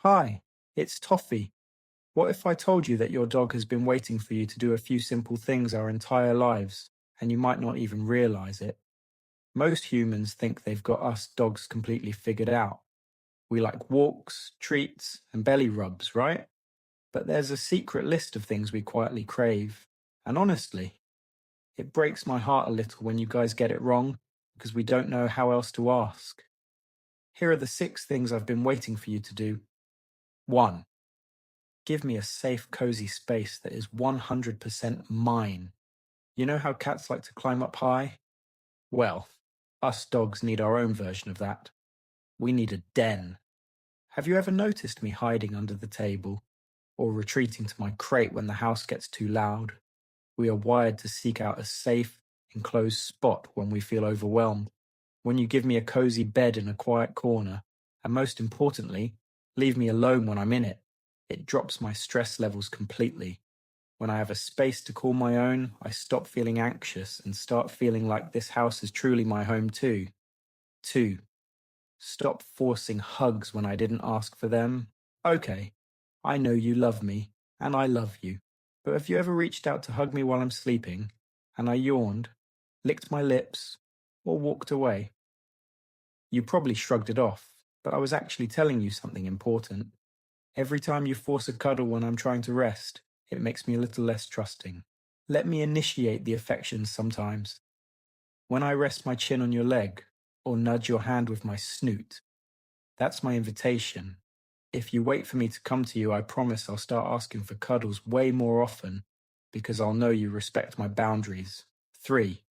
Hi, it's Toffee. What if I told you that your dog has been waiting for you to do a few simple things our entire lives, and you might not even realize it? Most humans think they've got us dogs completely figured out. We like walks, treats, and belly rubs, right? But there's a secret list of things we quietly crave. And honestly, it breaks my heart a little when you guys get it wrong because we don't know how else to ask. Here are the 6 things I've been waiting for you to do. 1. Give me a safe, cozy space that is 100% mine. You know how cats like to climb up high? Well, us dogs need our own version of that. We need a den. Have you ever noticed me hiding under the table or retreating to my crate when the house gets too loud? We are wired to seek out a safe, enclosed spot when we feel overwhelmed. When you give me a cozy bed in a quiet corner, and most importantly, leave me alone when I'm in it, it drops my stress levels completely. When I have a space to call my own, I stop feeling anxious and start feeling like this house is truly my home too. 2. Stop forcing hugs when I didn't ask for them. Okay, I know you love me, and I love you. But have you ever reached out to hug me while I'm sleeping, and I yawned, licked my lips, or walked away? You probably shrugged it off, but I was actually telling you something important. Every time you force a cuddle when I'm trying to rest, it makes me a little less trusting. Let me initiate the affections sometimes. When I rest my chin on your leg, or nudge your hand with my snoot, that's my invitation. If you wait for me to come to you, I promise I'll start asking for cuddles way more often, because I'll know you respect my boundaries. 3.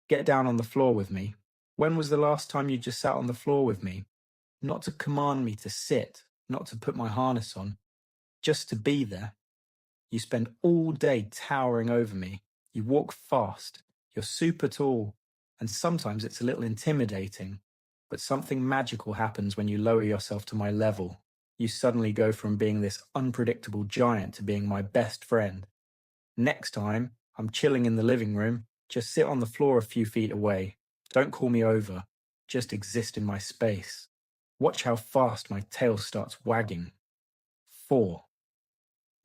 Get down on the floor with me. When was the last time you just sat on the floor with me? Not to command me to sit, not to put my harness on, just to be there. You spend all day towering over me. You walk fast. You're super tall. And sometimes it's a little intimidating. But something magical happens when you lower yourself to my level. You suddenly go from being this unpredictable giant to being my best friend. Next time, I'm chilling in the living room. Just sit on the floor a few feet away. Don't call me over. Just exist in my space. Watch how fast my tail starts wagging. 4.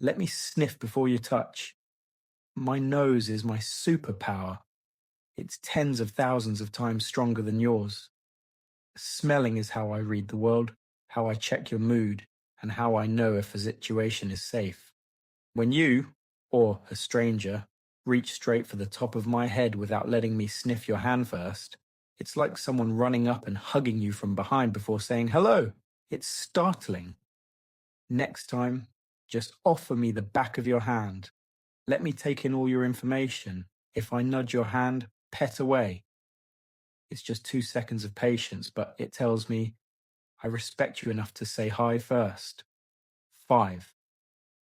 Let me sniff before you touch. My nose is my superpower. It's tens of thousands of times stronger than yours. Smelling is how I read the world, how I check your mood, and how I know if a situation is safe. When you, or a stranger, reach straight for the top of my head without letting me sniff your hand first, it's like someone running up and hugging you from behind before saying hello. It's startling. Next time, just offer me the back of your hand. Let me take in all your information. If I nudge your hand, pet away. It's just 2 seconds of patience, but it tells me I respect you enough to say hi first. 5.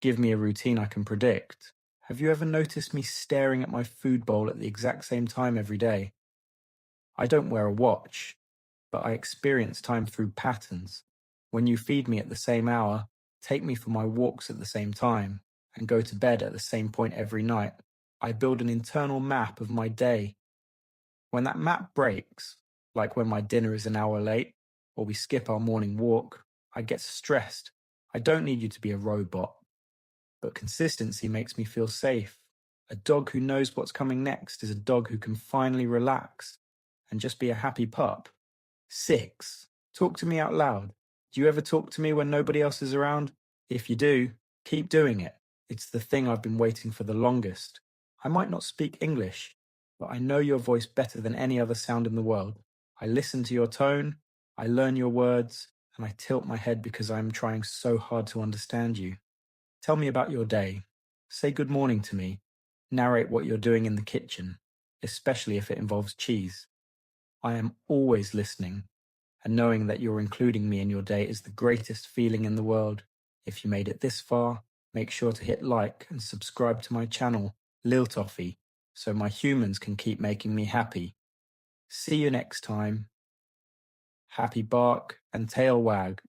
Give me a routine I can predict. Have you ever noticed me staring at my food bowl at the exact same time every day? I don't wear a watch, but I experience time through patterns. When you feed me at the same hour, take me for my walks at the same time, and go to bed at the same point every night, I build an internal map of my day. When that map breaks, like when my dinner is an hour late, or we skip our morning walk, I get stressed. I don't need you to be a robot, but consistency makes me feel safe. A dog who knows what's coming next is a dog who can finally relax and just be a happy pup. 6. Talk to me out loud. Do you ever talk to me when nobody else is around? If you do, keep doing it. It's the thing I've been waiting for the longest. I might not speak English, but I know your voice better than any other sound in the world. I listen to your tone, I learn your words, and I tilt my head because I am trying so hard to understand you. Tell me about your day. Say good morning to me. Narrate what you're doing in the kitchen, especially if it involves cheese. I am always listening, and knowing that you're including me in your day is the greatest feeling in the world. If you made it this far, make sure to hit like and subscribe to my channel, Liltoffee, so my humans can keep making me happy. See you next time. Happy bark and tail wag.